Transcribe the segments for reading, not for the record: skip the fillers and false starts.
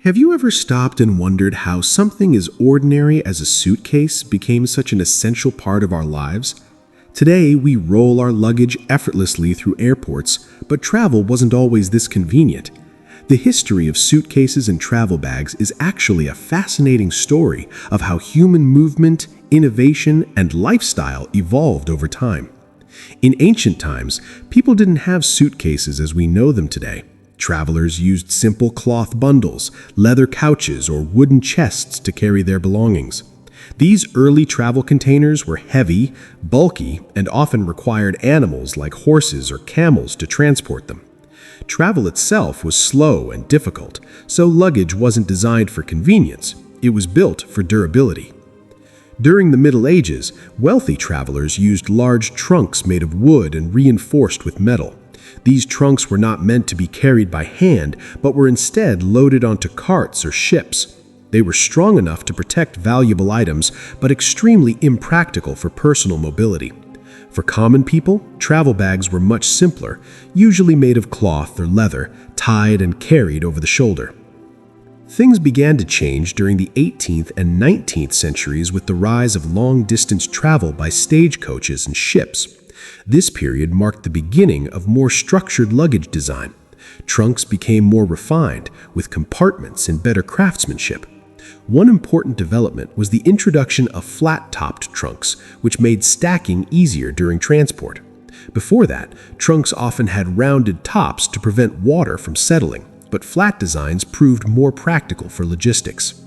Have you ever stopped and wondered how something as ordinary as a suitcase became such an essential part of our lives? Today, we roll our luggage effortlessly through airports, but travel wasn't always this convenient. The history of suitcases and travel bags is actually a fascinating story of how human movement, innovation, and lifestyle evolved over time. In ancient times, people didn't have suitcases as we know them today. Travelers used simple cloth bundles, leather couches, or wooden chests to carry their belongings. These early travel containers were heavy, bulky, and often required animals like horses or camels to transport them. Travel itself was slow and difficult, so luggage wasn't designed for convenience. It was built for durability. During the Middle Ages, wealthy travelers used large trunks made of wood and reinforced with metal. These trunks were not meant to be carried by hand, but were instead loaded onto carts or ships. They were strong enough to protect valuable items, but extremely impractical for personal mobility. For common people, travel bags were much simpler, usually made of cloth or leather, tied and carried over the shoulder. Things began to change during the 18th and 19th centuries with the rise of long-distance travel by stagecoaches and ships. This period marked the beginning of more structured luggage design. Trunks became more refined, with compartments and better craftsmanship. One important development was the introduction of flat-topped trunks, which made stacking easier during transport. Before that, trunks often had rounded tops to prevent water from settling, but flat designs proved more practical for logistics.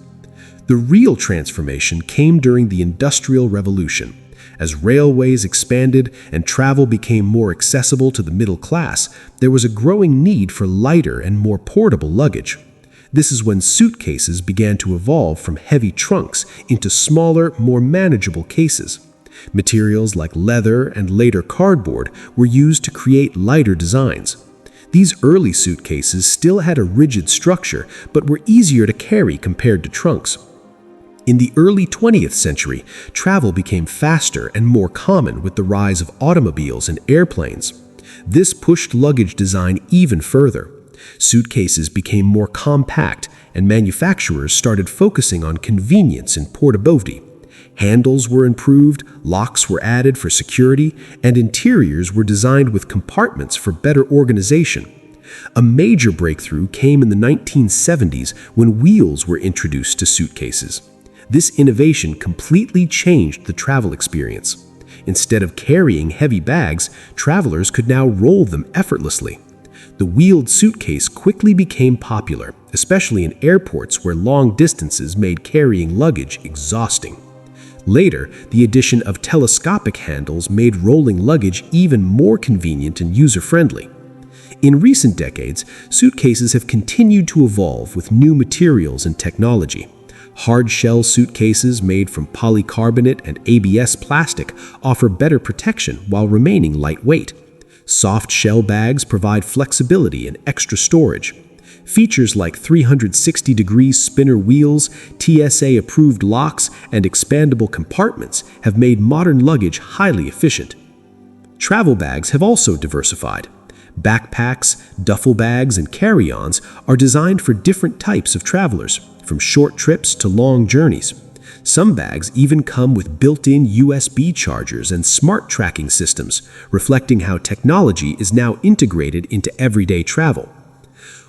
The real transformation came during the Industrial Revolution. As railways expanded and travel became more accessible to the middle class, there was a growing need for lighter and more portable luggage. This is when suitcases began to evolve from heavy trunks into smaller, more manageable cases. Materials like leather and later cardboard were used to create lighter designs. These early suitcases still had a rigid structure, but were easier to carry compared to trunks. In the early 20th century, travel became faster and more common with the rise of automobiles and airplanes. This pushed luggage design even further. Suitcases became more compact, and manufacturers started focusing on convenience and portability. Handles were improved, locks were added for security, and interiors were designed with compartments for better organization. A major breakthrough came in the 1970s when wheels were introduced to suitcases. This innovation completely changed the travel experience. Instead of carrying heavy bags, travelers could now roll them effortlessly. The wheeled suitcase quickly became popular, especially in airports where long distances made carrying luggage exhausting. Later, the addition of telescopic handles made rolling luggage even more convenient and user-friendly. In recent decades, suitcases have continued to evolve with new materials and technology. Hard-shell suitcases made from polycarbonate and ABS plastic offer better protection while remaining lightweight. Soft-shell bags provide flexibility and extra storage. Features like 360-degree spinner wheels, TSA-approved locks, and expandable compartments have made modern luggage highly efficient. Travel bags have also diversified. Backpacks, duffel bags, and carry-ons are designed for different types of travelers, from short trips to long journeys. Some bags even come with built-in USB chargers and smart tracking systems, reflecting how technology is now integrated into everyday travel.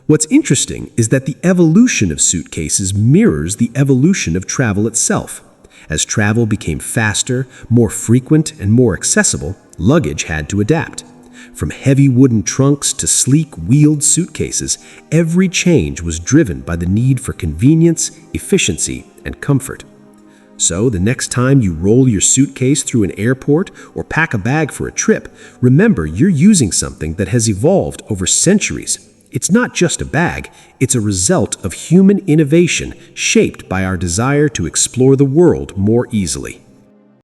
What's interesting is that the evolution of suitcases mirrors the evolution of travel itself. As travel became faster, more frequent, and more accessible, luggage had to adapt. From heavy wooden trunks to sleek wheeled suitcases, every change was driven by the need for convenience, efficiency, and comfort. So the next time you roll your suitcase through an airport or pack a bag for a trip, remember you're using something that has evolved over centuries. It's not just a bag, it's a result of human innovation shaped by our desire to explore the world more easily.